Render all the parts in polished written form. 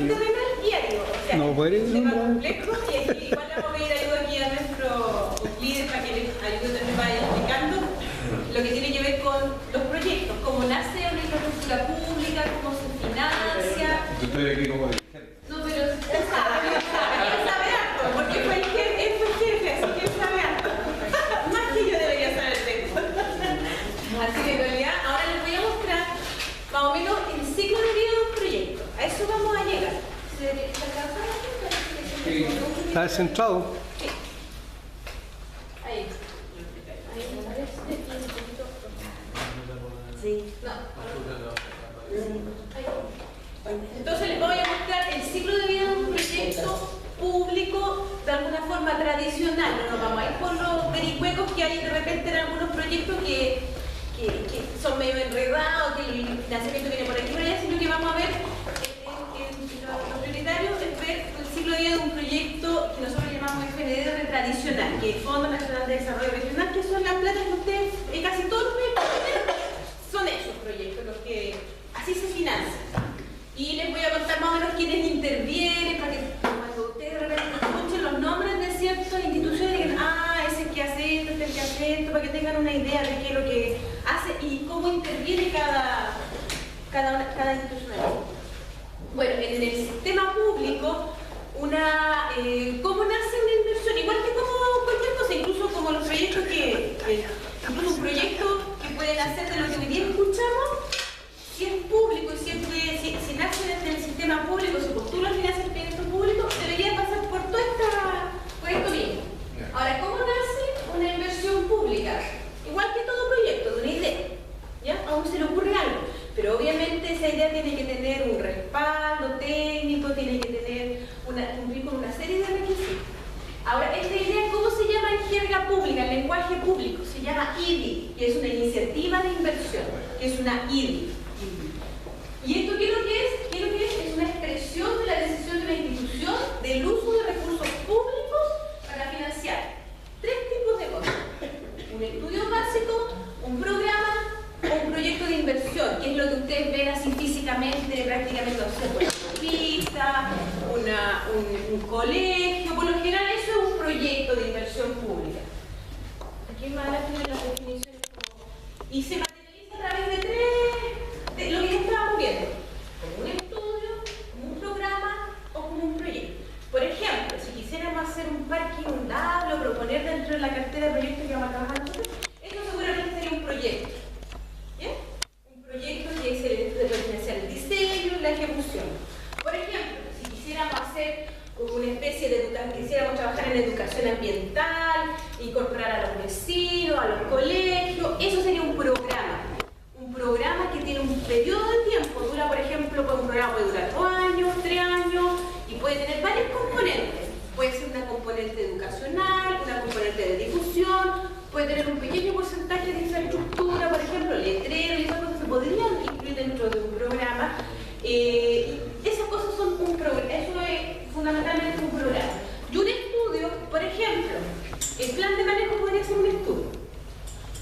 terrenal y árido. O sea, No puede es un tema nombrar. complejo y aquí igual le vamos a pedir ayuda aquí a nuestro líder para que les ayude también vaya explicando lo que tiene que ver con los proyectos, cómo nace una infraestructura pública, cómo se financia. Yo estoy aquí como dirigente. No, pero él sabe harto, porque fue el jefe, él fue el jefe, así que él sabe harto. Más que yo debería saber el texto. Así que en realidad, ahora les voy a mostrar más o menos el ciclo de vida de un proyecto. A eso vamos a llegar. ¿Se alcanza a ver? Sí. Está centrado. Sí. Ahí. Ahí me parece que tiene un poquito. Sí. No. Ahí. Entonces les voy a mostrar el ciclo de vida de un proyecto público de alguna forma tradicional. No nos vamos a ir por los vericuecos que hay de repente en algunos proyectos que son medio enredados, que el financiamiento viene por aquí y por allá, sino que vamos a ver lo prioritario es ver el ciclo de vida de un proyecto que nosotros llamamos FNDR tradicional, que es Fondo Nacional de Desarrollo Regional, que son las platas que ustedes, casi todos los proyectos que tienen, son esos proyectos los que así se financian. Y les voy a contar más o menos quiénes intervienen, para que cuando ustedes de repente escuchen los nombres de ciertas instituciones, digan, ese que hace esto, este que hace esto, para que tengan una idea de qué es lo que hace y cómo interviene cada institución. Bueno, en el sistema público, ¿cómo nace una inversión? Igual que como cualquier cosa, incluso como los proyectos incluso un proyecto que pueden hacer de lo que hoy día escuchamos, si es público y si nace desde el sistema público, si postula al financiamiento público, debería pasar por esto mismo. Ahora, ¿cómo nace una inversión pública? Igual que todo proyecto, de una idea, ¿ya? A uno se le ocurre algo, pero obviamente esa idea tiene que tener un respaldo técnico, tiene que cumplir con una serie de requisitos. Ahora, esta idea, ¿cómo se llama en jerga pública, en lenguaje público? Se llama IDI, que es una iniciativa de inversión, que es una IDI. ¿Y esto qué es lo que es? ¿Qué es lo que es? Es una expresión de la decisión de una institución del uso de recursos públicos para financiar tres tipos de cosas. Un estudio básico, un programa o un proyecto de inversión, que es lo que ustedes ven así físicamente, prácticamente, no sé, una pista, un colegio. Por lo general eso es un proyecto de inversión pública. Aquí más adelante tienen las definiciones y se materializa a través de lo que ya estábamos viendo, como un estudio, como un programa o como un proyecto. Por ejemplo, si quisiéramos hacer un parque inundable o proponer dentro de la cartera de proyectos que vamos a trabajar nosotros, eso seguramente sería un proyecto. ¿Bien? Un proyecto que se financiar el diseño y la ejecución. Por ejemplo, si quisiéramos hacer una especie de educación, quisiéramos trabajar en educación ambiental, incorporar a los vecinos, a los colegios, eso sería un programa. Un programa que tiene un periodo de tiempo, dura, por ejemplo, un programa puede durar 2 años, 3 años y puede tener varios componentes. Puede ser una componente educacional, una componente de difusión, puede tener un pequeño porcentaje de infraestructura, por ejemplo, letreros y esas cosas se podrían incluir dentro de un programa. Y esas cosas son un programa, eso es fundamentalmente un programa. Y un estudio, por ejemplo, el plan de manejo podría ser un estudio.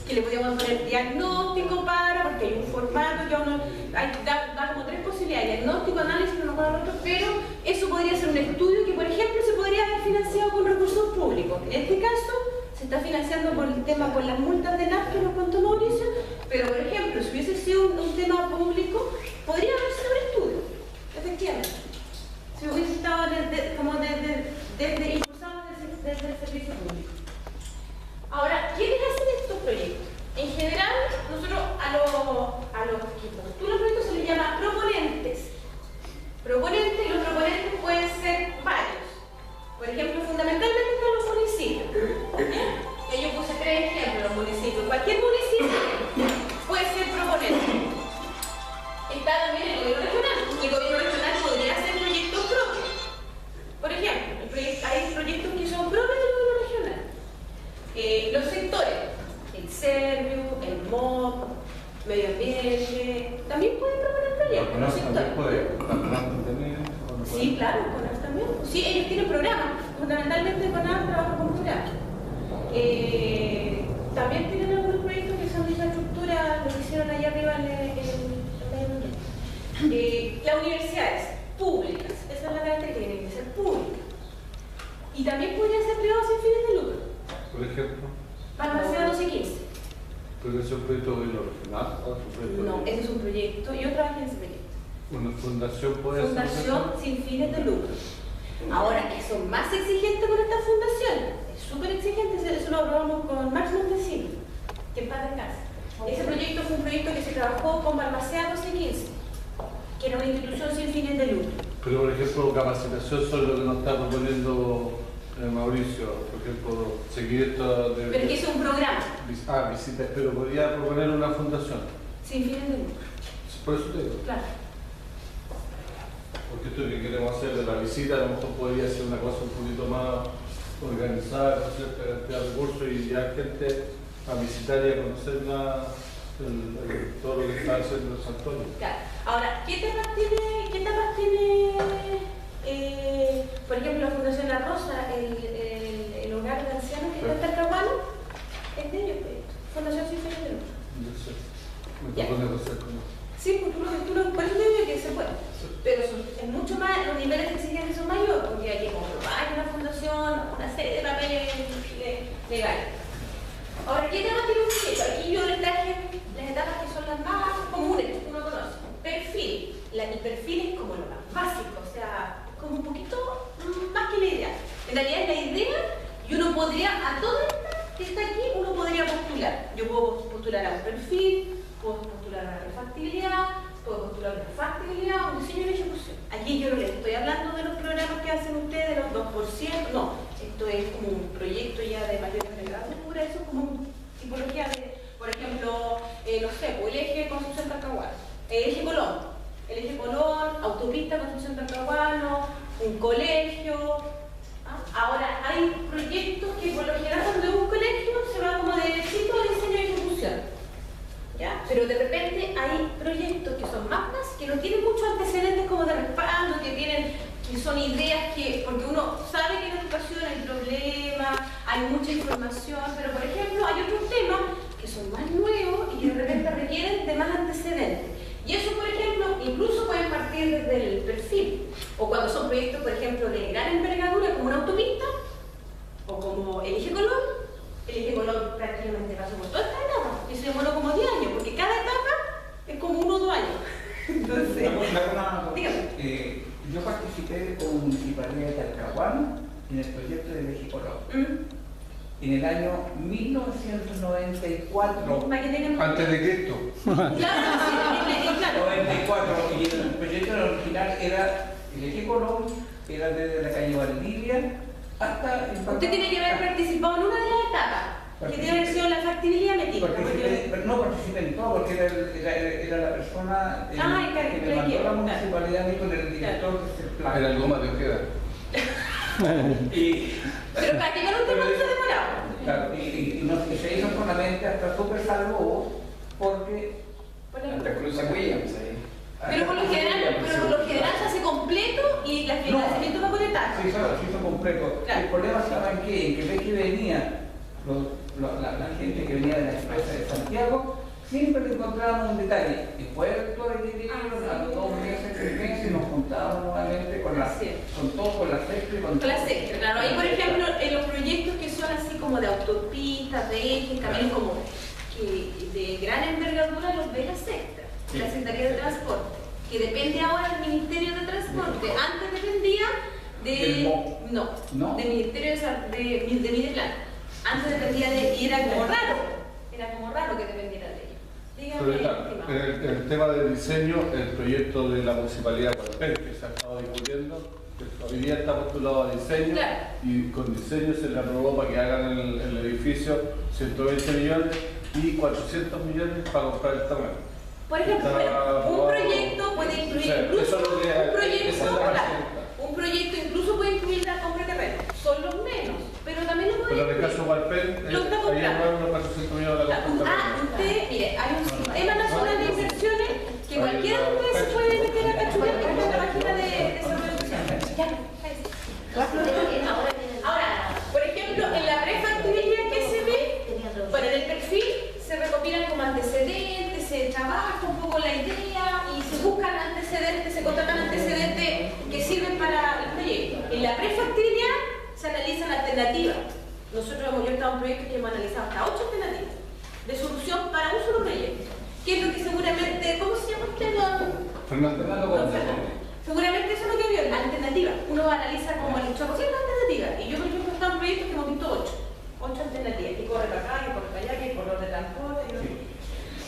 Que le podríamos poner diagnóstico porque hay un formato que uno da como 3 posibilidades: diagnóstico, análisis, no con el otro, pero eso podría ser un estudio que, por ejemplo, se podría haber financiado con recursos públicos. En este caso, se está financiando por el tema, por las multas de NAF que nos contó Mauricio, pero, por ejemplo, si hubiese sido un tema público, podría haber sido un estudio, efectivamente. Si hubiese estado impulsado desde el servicio público. Ahora, ¿quiénes hacen estos proyectos? En general, nosotros a los que postulan proyectos se les llama proponentes. Proponentes, y los proponentes pueden ser varios. Por ejemplo, fundamentalmente están los municipios. ¿Ya? Yo puse 3 ejemplos, los municipios. Cualquier municipio puede ser proponente. Está también el gobierno regional. El gobierno regional podría hacer proyectos propios. Por ejemplo, hay proyectos que son propios del gobierno regional. Los sectores, el SERVIU, el MOP, medio ambiente, también pueden proponer proyectos. Los sectores. Sí, claro, CONAF también. Sí, ellos tienen programas, fundamentalmente CONAF trabaja con programas. También tienen algunos proyectos que son de infraestructura, lo que hicieron allá arriba en el medio ambiente. Las universidades públicas, ¿Pero es un proyecto de gobierno regional o es un proyecto? No, ese es un proyecto, yo trabajé en ese proyecto. ¿Una fundación puede ser? Fundación sin fines de lucro. Ahora, que son más exigentes con esta fundación, es súper exigente, eso lo hablamos con Max Montesino, que en paz descanse. Ese proyecto fue un proyecto que se trabajó con Balmaceda 1215, que era una institución sin fines de lucro. Pero, por ejemplo, capacitación sobre lo que nos está proponiendo Mauricio, por ejemplo, seguir esto de... Pero que es un programa. Visitas, pero podría proponer una fundación. Sin fines de lucro. Por eso te digo. Claro. Porque esto que queremos hacer de la visita, a lo mejor podría ser una cosa un poquito más organizada, con cierta cantidad de recursos y ya gente a visitar y a conocer todo lo que está haciendo el santuario. Claro. Ahora, ¿qué temas tiene por ejemplo, la Fundación La Rosa, el hogar de ancianos que está en Talcahuano? Es de ellos, Fundación Sin Fines de Lucro. Yo sé. Me tocó negociar con eso. Sí, porque por eso te digo que se puede. Pero es mucho más, los niveles de exigencia son mayores, porque hay que comprobar que una fundación, una serie de papeles legales. Ahora, ¿qué temas tiene un proyecto? Aquí yo les traje las etapas que son las más comunes, que uno conoce. Perfil. El perfil es como lo más básico, o sea, como un poquito más que la idea. En realidad es la idea y uno podría, a toda esta que está aquí, uno podría postular. Yo puedo postular a un perfil, puedo postular a una refactibilidad, puedo postular una factibilidad, un diseño y ejecución. Aquí yo no les estoy hablando de los programas que hacen ustedes, de los 2%, no. Esto es como un proyecto ya de mayor envergadura, eso es como una tipología de, por ejemplo, no sé, el eje Concepción Talcahuano, el eje Colón, autopista Concepción Talcahuano, un colegio. Ahora, hay proyectos que por lo general cuando es un colegio se va como de derechito a diseño y ejecución. ¿Ya? Pero de repente hay proyectos que son magnas, que no tienen muchos antecedentes como de respaldo, que son ideas que, porque uno sabe que en la educación hay problemas, hay mucha información, pero por ejemplo hay otros temas que son más nuevos y que de repente requieren de más antecedentes. Y eso, por ejemplo, incluso pueden partir desde el perfil, o cuando son proyectos, por ejemplo, de gran envergadura, como una autopista, o como el eje Colón. El eje Colón prácticamente pasó por toda esta etapa, y se demoró como 10 años, porque cada etapa es como 1 o 2 años. Entonces, dígame. Yo participé con Municipalidad de Talcahuano en el proyecto del eje Colón. En el año 1994. Antes de Cristo. Claro, sí, claro. 94. Y el proyecto original era el eje Colón, era desde la calle Valdivia hasta el... Usted tiene que haber participado en una de las etapas, que tiene que haber sido la factibilidad metida. No participé en todo, porque era la persona que me mandó la municipalidad y con el director del plan. Era algo más de Ojeda. Pero practicar un tema no se demoraba. Claro, y se hizo solamente hasta Super Salvo, porque... Hasta Cruz Williams ahí. Pero por lo general se hace completo y el financiamiento va por etapas. Sí, claro, se hizo completo. Claro. El problema estaba en que ves que venía la gente que venía de la empresa de Santiago, siempre le encontrábamos un detalle. Después del doctor a los 2 meses, 3 meses, nos juntábamos nuevamente con la sexta y con la sexta, claro. Ahí, por ejemplo, en los proyectos que son así como de autopistas, de ejes, también como que de gran envergadura los ve la sexta, la Secretaría de Transporte, que depende ahora del Ministerio de Transporte. Antes dependía del Ministerio de Mideplan. Antes dependía y era como raro que dependiera de ellos. Dígame, el tema del diseño, el proyecto de la Municipalidad de Gualpén, que se ha estado discutiendo, que hoy día está postulado a diseño, claro. Y con diseño se le aprobó para que hagan el edificio 120 millones y 400 millones para comprar el terreno. Por ejemplo, un proyecto puede incluir un proyecto incluso puede incluir la compra de terreno. Son los menos, pero también lo puede incluir. Pero en el caso de Gualpén, ahí hay unos 400 millones de la compra. Mire, hay un sistema nacional de inversiones que cualquiera de ustedes se puede meter a cachular en la página de desarrollo social. Ahora, por ejemplo, en la prefactibilidad que se ve, bueno, en el perfil se recopilan como antecedentes, se trabaja un poco la idea y se buscan antecedentes, se contratan antecedentes que sirven para el proyecto. En la prefactibilidad se analizan alternativas. Nosotros hemos estado en proyectos que hemos analizado hasta 8 alternativas. de solución para un solo proyecto. Que es lo que seguramente, ¿cómo se llama usted? Fernando. Don Fernando. Seguramente eso es lo que vio, la alternativa. Uno analiza como el 8% de alternativas. Y yo, por ejemplo, he estado en proyectos que hemos visto 8 alternativas, que corre para acá, que corre para allá, que corre de transporte.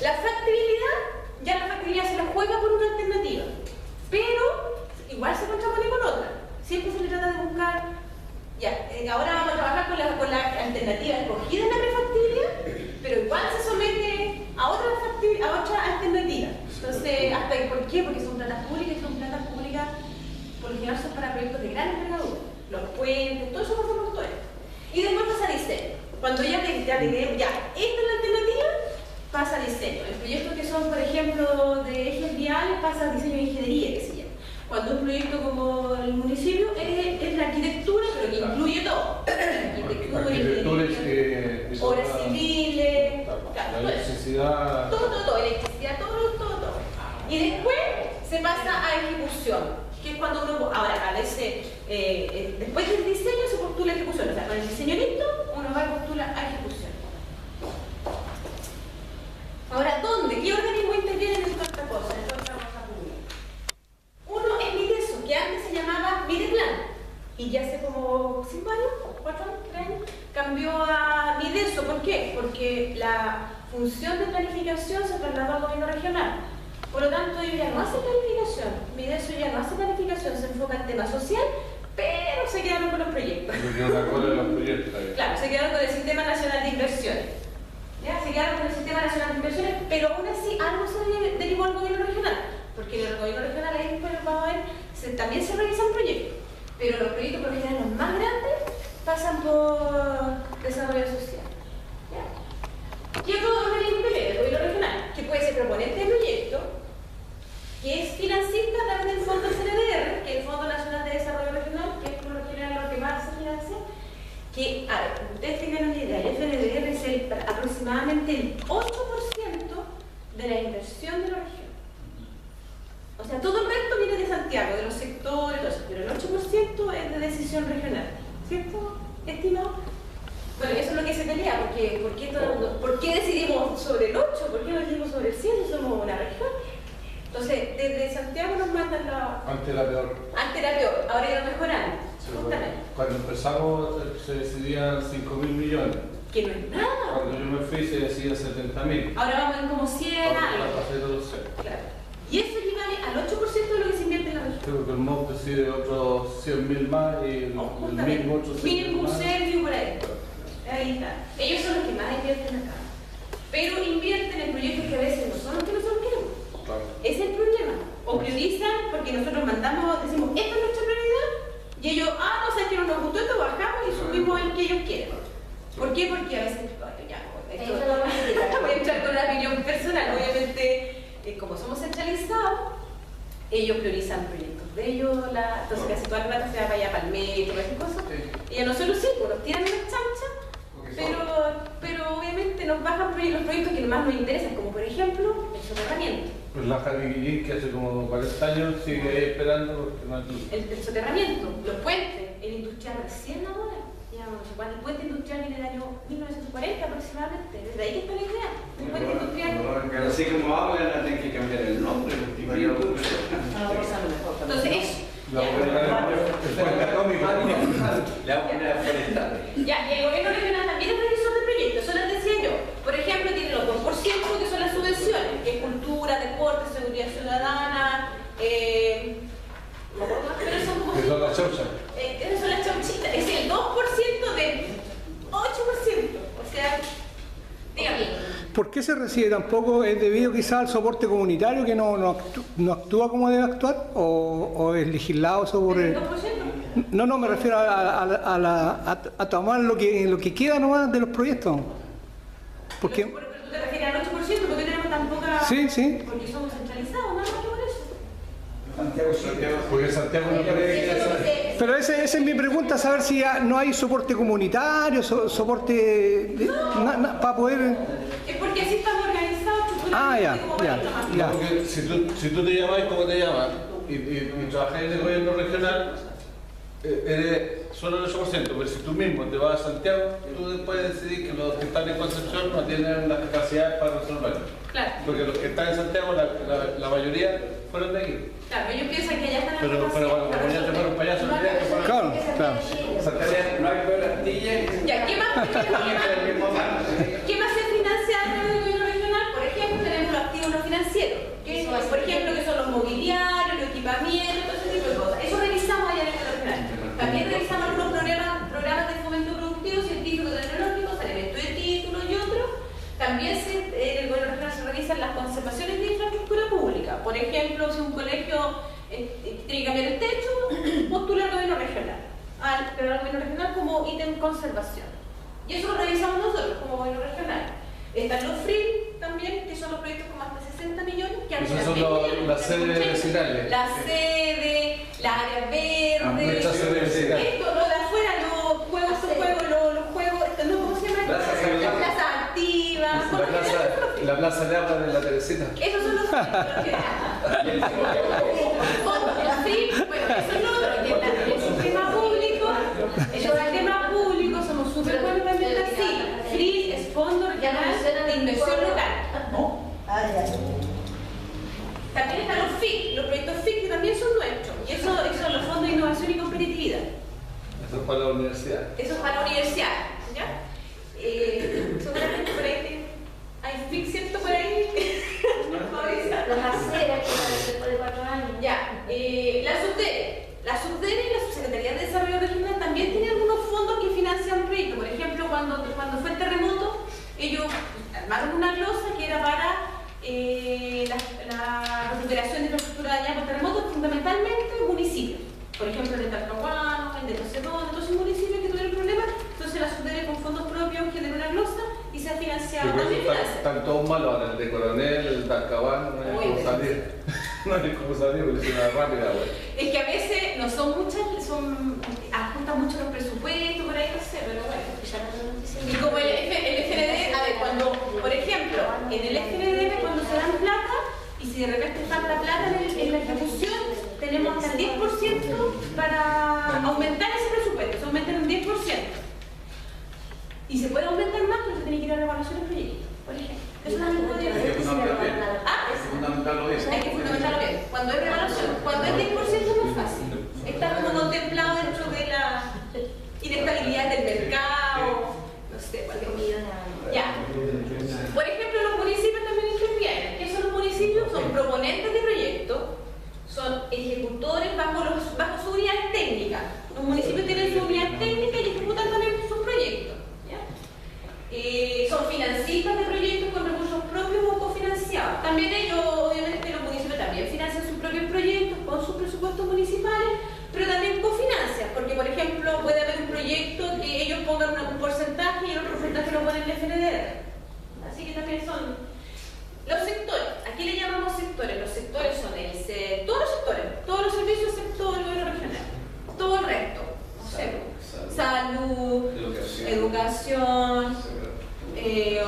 La factibilidad, ya la factibilidad se la juega por una alternativa. Pero igual se contrapone con otra. Siempre se le trata de buscar. Ya, ahora vamos a trabajar con la alternativa escogida en la prefactibilidad, pero igual se somete a otra alternativa. Entonces, ¿por qué? Porque son platas públicas y son platas públicas, por lo general son para proyectos de gran envergadura. Los puentes, todo eso pasa por todo esto. Y después pasa a diseño. Cuando ya esta es la alternativa, pasa a diseño. En proyectos que son, por ejemplo, de ejes viales, pasa a diseño de ingeniería, que se llama. Cuando un proyecto como el municipio es la arquitectura, pero que incluye todo. Arquitectura, obras civiles, electricidad. Todo, electricidad, todo. Y después se pasa a ejecución, que es cuando uno, ahora a veces, después del diseño se postula a ejecución. O sea, con el diseño listo, uno va y postula a ejecución. Ahora, ¿dónde? ¿Qué organismo interviene en toda esta cosa? En toda esta cosa pública. Uno es Mideso, que antes se llamaba Mideplan, y ya hace como 5 años, 4 años, 3 años, cambió a Mideso. ¿Por qué? Porque la función de planificación se trasladó al gobierno regional. Por lo tanto, ellos ya no hacen planificación. Mideso ya no hace planificación, se enfoca en tema social, pero se quedaron con los proyectos. Claro, se quedaron con el Sistema Nacional de Inversiones. ¿Ya? Se quedaron con el Sistema Nacional de Inversiones, pero aún así algo se derivó al gobierno regional. Porque en el gobierno regional, ahí después vamos a ver, también se realizan proyectos. Pero los proyectos, por lo general, los más grandes, pasan por desarrollo social. ¿Ya? Y otro organismo el gobierno regional, que puede ser proponente de proyecto, que es financista a través del Fondo CNDR, que es el Fondo Nacional de Desarrollo Regional, que es por lo general lo que más se financia. Que, a ver, ustedes tengan una idea, el FNDR es aproximadamente el 8% de la inversión de la región. O sea, todo el resto viene de Santiago, de los sectores, pero el 8% es de decisión regional. ¿Cierto, estimado? Bueno, eso es lo que se pelea, porque ¿por qué decidimos sobre el 8? ¿Por qué no decidimos sobre el 100 si somos una región? Entonces, desde Santiago nos mandan la... Antes era peor. Antes era peor, ahora ya mejorando. Justamente. Cuando empezamos se decidían 5.000 millones. Que no es nada. Cuando yo me fui se decidían 70.000. Ahora vamos en como 100 algo. Claro. Y eso equivale al 8% de lo que se invierte en la región. Creo que el MOP decide otros 100.000 más y el mismo otros 100.000 mínimo más. servicio por ahí. Ahí está. Ellos son los que más invierten acá. Pero invierten en proyectos que a veces no son los que nosotros queremos. Claro. Ese es el problema. O priorizan porque nosotros mandamos, decimos, esta es nuestra prioridad, y ellos, no sé que no nos gustó esto, bajamos y subimos el que ellos quieren. ¿Por qué? Porque a veces, voy a entrar con la opinión personal, obviamente, como somos centralizados, ellos priorizan proyectos de ellos, entonces casi toda la plata se va para allá, para el metro, para esas cosas, y a nosotros sí, pues nos tiran las chanchas, pero obviamente nos bajan los proyectos que más nos interesan, como por ejemplo el soterramiento. Pues la Javi Guillín, que hace como 40 años sigue ahí esperando porque no hay... El soterramiento, los puentes, el industrial recién ahora, ya no sé cuándo, el puente industrial viene del año 1940 aproximadamente, desde ahí que está la idea, un puente industrial. Pero así como hablan, tienen que cambiar el nombre. Entonces eso. La Ya, y el gobierno regional también es revisor de proyectos, eso les decía yo. Por ejemplo, tiene los 2% que son las subvenciones, que es cultura, deporte, seguridad ciudadana, no recuerdo más, pero son como... Que son las chauchas. Esas son las chauchitas, es el 2% del 8%, o sea, dígame. ¿Por qué se recibe tan poco? ¿Es debido quizás al soporte comunitario que no actúa como debe actuar? ¿O es legislado sobre...? ¿El 2%? No, me refiero a tomar lo que queda nomás de los proyectos. Porque... ¿Pero tú te refieres al 8%? ¿Por qué tenemos tan poca...? Sí. Porque somos centralizados, nada más que por eso. Porque Santiago no cree que... Pero esa es mi pregunta, saber si no hay soporte comunitario, soporte para poder... Es porque así estamos organizados. Ya. Porque si tú te llamas como te llamas y trabajas en el gobierno regional, eres solo el 8%, pero si tú mismo te vas a Santiago, tú puedes decidir que los que están en Concepción no tienen la capacidad para resolverlo. Claro. Porque los que están en Santiago, la mayoría fueron de aquí. Claro, ellos piensan que allá están las Pero bueno, como ya te fueron para allá, son que fueron. Claro, claro. Santiago no hay peor astilla. Ya, ¿qué más se financia a través del gobierno regional? Por ejemplo, tenemos los activos no financieros, que por ejemplo que son los mobiliarios, los equipamientos, todo ese tipo de cosas. Eso revisamos allá en el gobierno regional. También revisamos algunos programas de fomento productivo, científico, tecnológico, alimentos de títulos y otros. También en el gobierno regional se revisan las conservaciones de infraestructura pública. Por ejemplo, si un colegio tiene que cambiar el techo, postula al gobierno regional. Pero al gobierno regional como ítem conservación. Y eso lo revisamos nosotros como gobierno regional. Están los FRIL también, que son los proyectos con más de 60 millones. Que esos son las sedes vecinales. La sede, las áreas verdes. Esto, lo de afuera, los juegos, ¿cómo se llama? Las plazas activas. La plaza de agua de la Teresita. Esos son los FRIL. Bueno, eso es lo otro, que en el sistema público somos súper buenos para inventar así. FRIL es Fondo Regional de Inversión Local. También están los FIC, los proyectos FIC que también son nuestros. Y eso son los fondos de innovación y competitividad. Eso es para la universidad. Eso es para la universidad, ¿ya? Seguramente por ahí hay FIC, ¿cierto? Por ahí. Las aceras que después de 4 años. Ya, la SUBDERE y la Subsecretaría de Desarrollo Regional también tienen algunos fondos que financian proyectos. Por ejemplo, cuando fue el terremoto, ellos armaron una glosa que era para la recuperación de infraestructura dañada por terremotos, fundamentalmente municipios. Por ejemplo, en Talcahuano, en no sé dónde, todos esos municipios que tuvieron problemas. Entonces la SUBDERE con fondos propios generó una glosa y se ha financiado. También están todos malos ahora, el de Coronel, el de Talcahuano, no hay cómo salir. No hay cómo salir porque es una rápida, güey. Es que a veces no son muchas, ajustan mucho los presupuestos, por ahí no sé, pero bueno. Y como el FND, a ver, cuando, por ejemplo, en el FND cuando se dan plata, y si de repente falta plata en la ejecución, tenemos hasta el 10% para aumentar ese presupuesto, se aumenta en un 10%. Y se puede aumentar más, pero se tiene que ir a la evaluación del proyecto, por ejemplo. Eso no es Hay que fundamentarlo bien. Fundamentarlo bien. Hay que fundamentarlo bien. Cuando es revaluación, cuando es 10% es más fácil. Está como contemplado dentro de la inestabilidad del mercado, no sé, cualquier cosa. Ya. Por ejemplo, los municipios también intervienen. ¿Qué son los municipios? Son proponentes de proyectos, son ejecutores bajo su unidad técnica. Los municipios tienen su unidad técnica y ejecutan también sus proyectos. Son financistas de proyectos con recursos propios o cofinanciados. También ellos, obviamente, los municipios también financian sus propios proyectos con sus presupuestos municipales, pero también cofinancian, porque, por ejemplo, puede haber un proyecto que ellos pongan un porcentaje y el otro porcentaje lo ponen en el FNDR. Así que también son los sectores. Aquí le llamamos sectores. Los sectores son todos los sectores, todos los servicios excepto el gobierno regional. Todo el resto. No sé, salud, educación,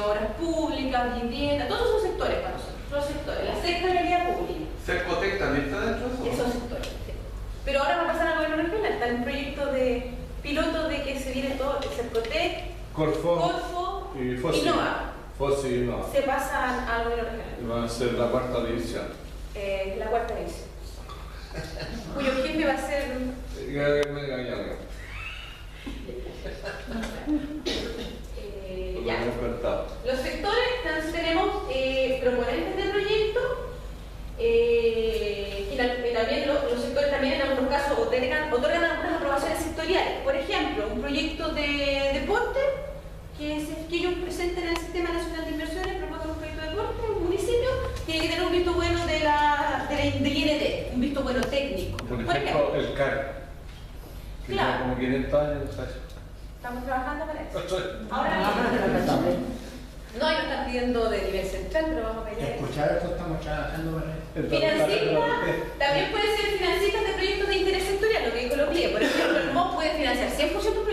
obras públicas, vivienda, todos esos sectores para nosotros. Los sectores, la secretaría pública. Cercotec también está dentro de eso. Esos sectores. Pero ahora va a pasar al gobierno regional. Está en un proyecto de piloto de que se viene todo, el Cercotec, Corfo y Innova. FOSI y Innova. Se pasan al gobierno regional. Y van a ser la cuarta división. La cuarta división. Cuyo jefe va a ser. Ya. Los sectores, entonces tenemos proponentes de proyectos, y también los sectores también en algunos casos otorgan algunas aprobaciones sectoriales. Por ejemplo, un proyecto de deporte que ellos presenten en el Sistema Nacional de Inversiones, propongan un proyecto de deporte, un municipio tiene que tener un visto bueno del IND, un visto bueno técnico. Por ejemplo, el CAR, que Claro. tiene como 500 años, ¿sabes? Estamos trabajando para eso. Ahora no, ellos están pidiendo de nivel central, pero vamos a ver. Escuchar esto, estamos trabajando para eso. Financista, también puede ser financistas de proyectos de interés sectorial, lo que dijo Loplie. Por ejemplo, el MOP puede financiar 100% proyectos